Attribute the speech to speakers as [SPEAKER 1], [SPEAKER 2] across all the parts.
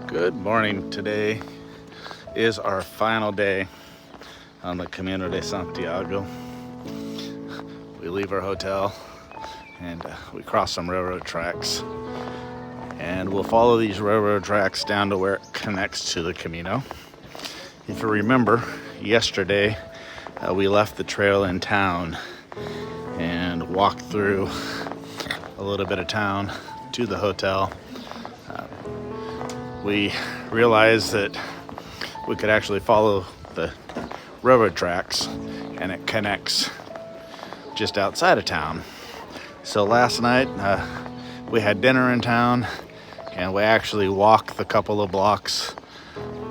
[SPEAKER 1] Good morning. Today is our final day on the Camino de Santiago. We leave our hotel and we cross some railroad tracks, and we'll follow these railroad tracks down to where it connects to the Camino. If you remember, yesterday we left the trail in town and walked through a little bit of town to the hotel. We realized that we could actually follow the railroad tracks and it connects just outside of town. So last night we had dinner in town and we actually walked the couple of blocks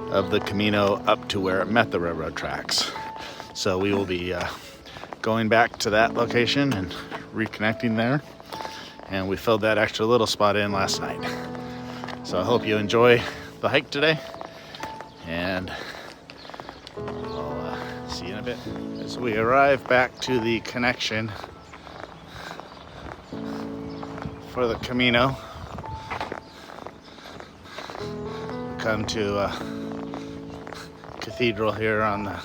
[SPEAKER 1] of the Camino up to where it met the railroad tracks. So we will be going back to that location and reconnecting there, and we filled that extra little spot in last night. So I hope you enjoy the hike today, and I'll see you in a bit. As we arrive back to the connection for the Camino, we come to a cathedral here on the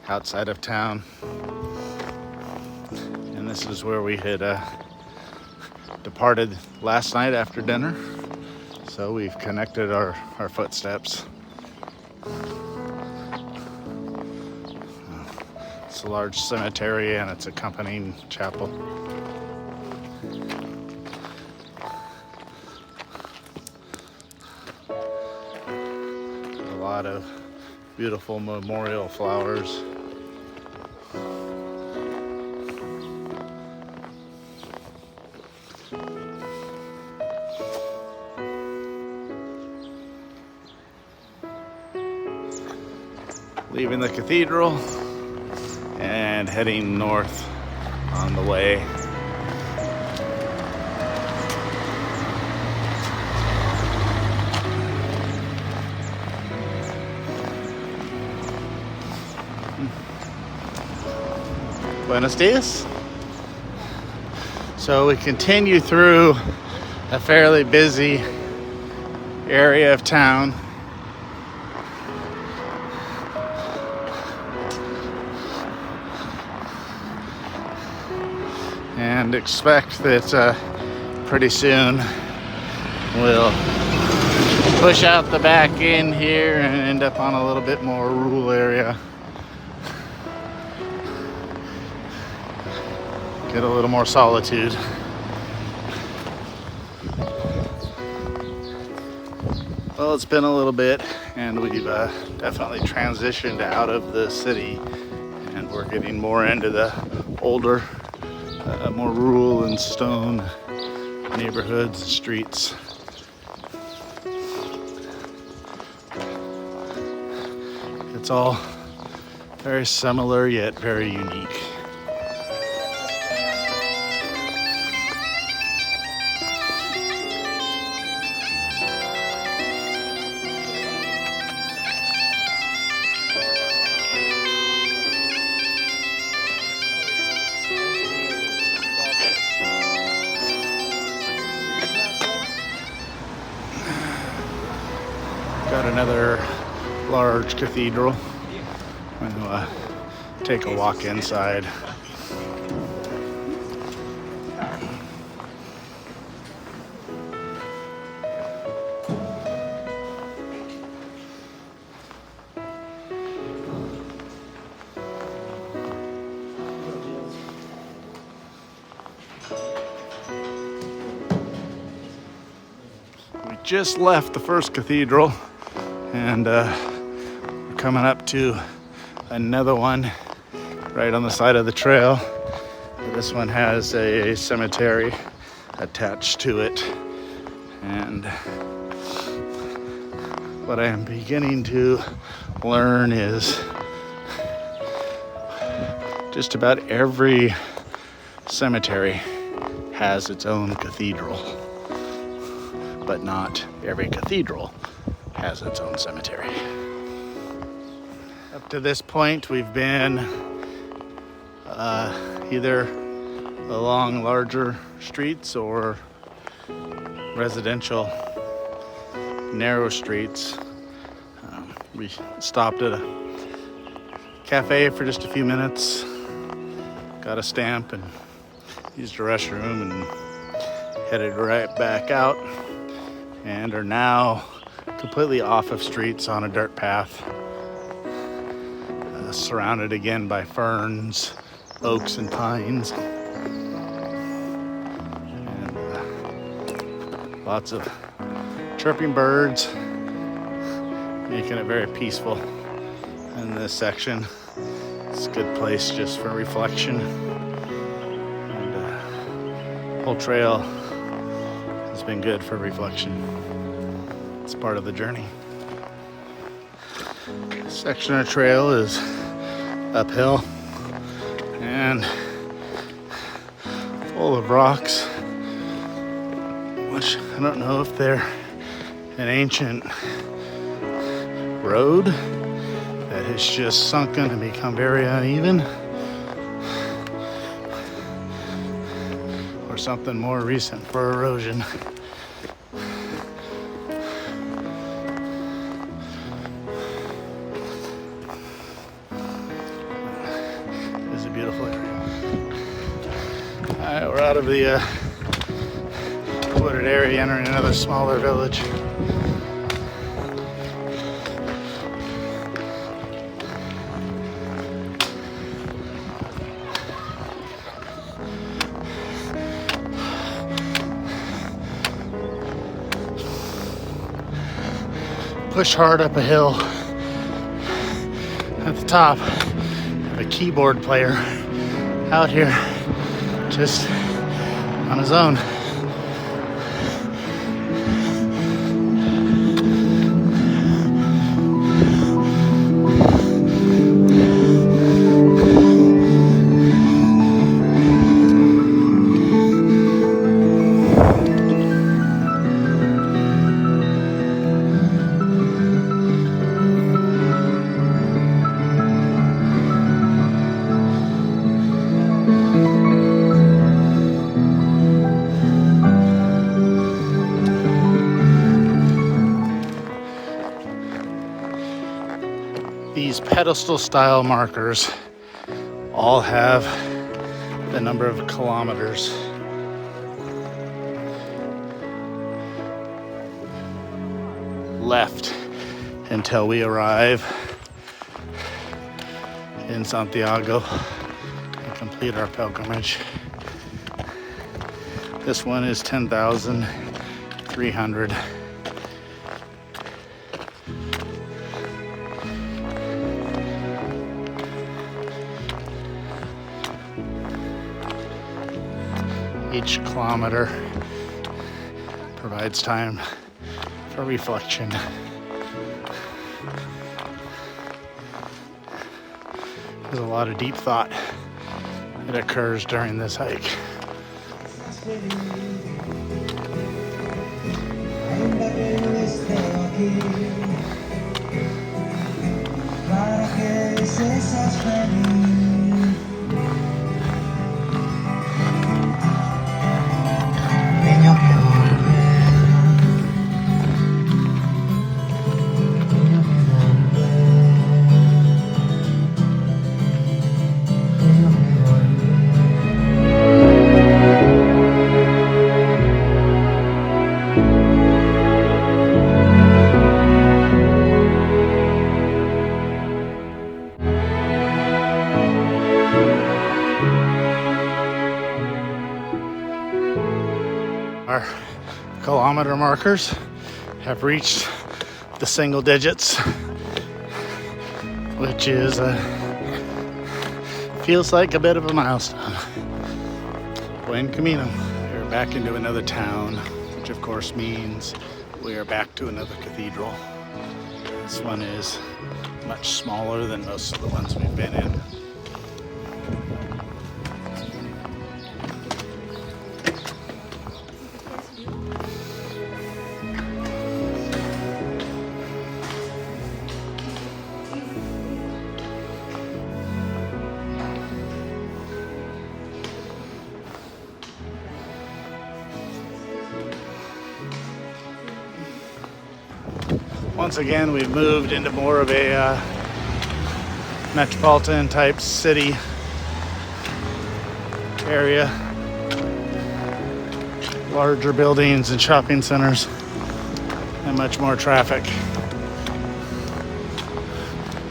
[SPEAKER 1] outside of town, and this is where we had departed last night after dinner. So we've connected our footsteps. It's a large cemetery and its accompanying chapel. A lot of beautiful memorial flowers. Leaving the cathedral and heading north on the way. Buenos dias. So we continue through a fairly busy area of town. And expect that pretty soon we'll push out the back end here and end up on a little bit more rural area. Get a little more solitude. Well, it's been a little bit, and we've definitely transitioned out of the city, and we're getting more into the older, more rural and stone neighborhoods and streets. It's all very similar yet very unique. Got another large cathedral. I'm going to take a walk inside. We just left the first cathedral, and we're coming up to another one right on the side of the trail. This one has a cemetery attached to it, and what I am beginning to learn is just about every cemetery has its own cathedral, but not every cathedral has its own cemetery. Up to this point, we've been either along larger streets or residential narrow streets. We stopped at a cafe for just a few minutes, got a stamp and used the restroom and headed right back out, and are now completely off of streets on a dirt path, surrounded again by ferns, oaks and pines, and lots of chirping birds, making it very peaceful in this section. It's a good place just for reflection, and the whole trail has been good for reflection. It's part of the journey. This section of trail is uphill and full of rocks, which I don't know if they're an ancient road that has just sunken and become very uneven, or something more recent for erosion. It is a beautiful area. Alright, we're out of the wooded area, entering another smaller village. Push hard up a hill. At the top, I have a keyboard player out here just on his own. These pedestal style markers all have the number of kilometers. Left until we arrive in Santiago and complete our pilgrimage. This one is 10,300. Each kilometer provides time for reflection. There's a lot of deep thought that occurs during this hike. Our kilometer markers have reached the single digits, which is feels like a bit of a milestone. Buen Camino. We're back into another town, which of course means we are back to another cathedral. This one is much smaller than most of the ones we've been in. Once again, we've moved into more of a metropolitan type city area. Larger buildings and shopping centers and much more traffic.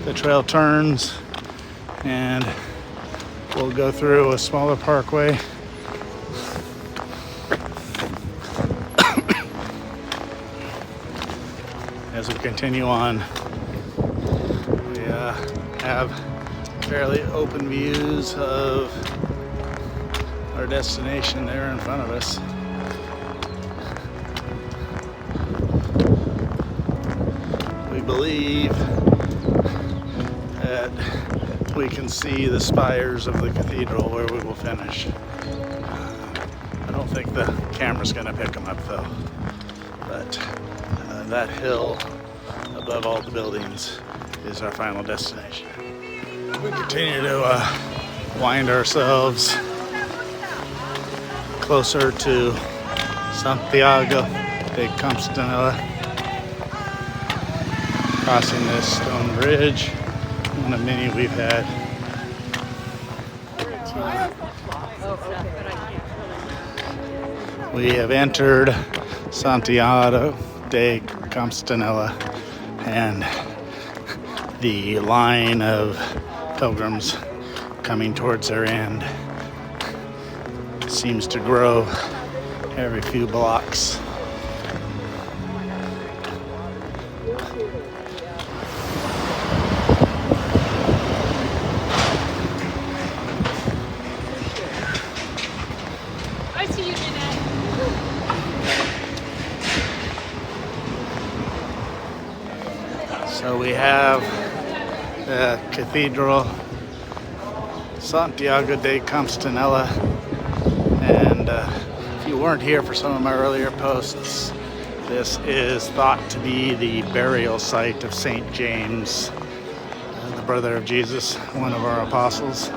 [SPEAKER 1] The trail turns and we'll go through a smaller parkway. As we continue on, we have fairly open views of our destination there in front of us. We believe that we can see the spires of the cathedral where we will finish. I don't think the camera's going to pick them up though, but that hill above all the buildings is our final destination. We continue to wind ourselves closer to Santiago de Compostela, crossing this stone bridge, one of many we've had. We have entered Santiago de Compostela, and the line of pilgrims coming towards their end seems to grow every few blocks.
[SPEAKER 2] I see you, Jeanette.
[SPEAKER 1] So we have the Cathedral Santiago de Compostela, and if you weren't here for some of my earlier posts, this is thought to be the burial site of St. James, the brother of Jesus, one of our apostles.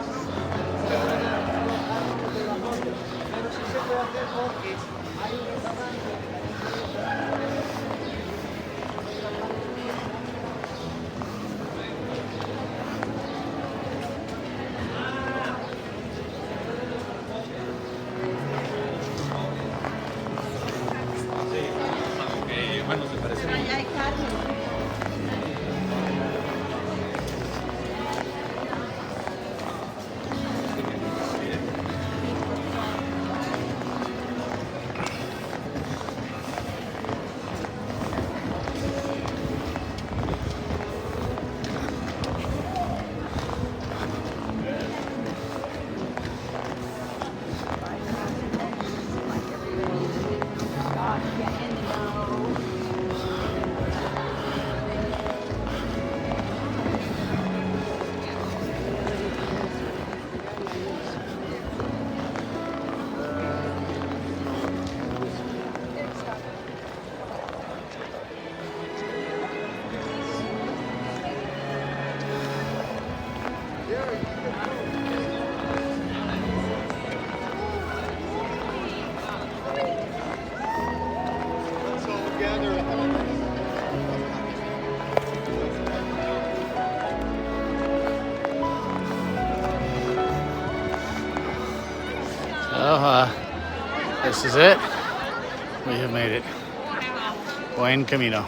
[SPEAKER 1] So, this is it. We have made it. Buen Camino.